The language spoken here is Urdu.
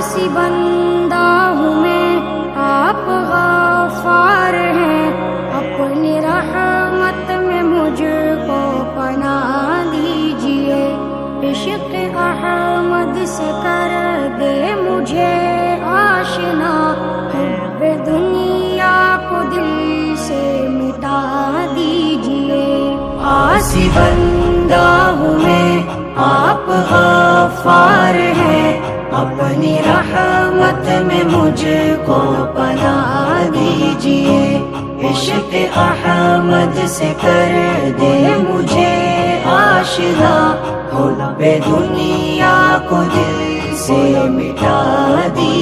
عاصی بندہ ہوں میں، آپ غفار ہیں، اپنی رحمت میں مجھ کو پناہ دیجئے، عشق احمد سے کر دے مجھے آشنا، حب دنیا کو دل سے مٹا دیجئے۔ عاصی بندہ ہوں میں، آپ غفار ہیں، اپنی رحمت میں مجھ کو پناہ دیجئے، عشق احمد سے کر دے مجھے آشنا، حب دنیا کو دل سے مٹا دیجئے۔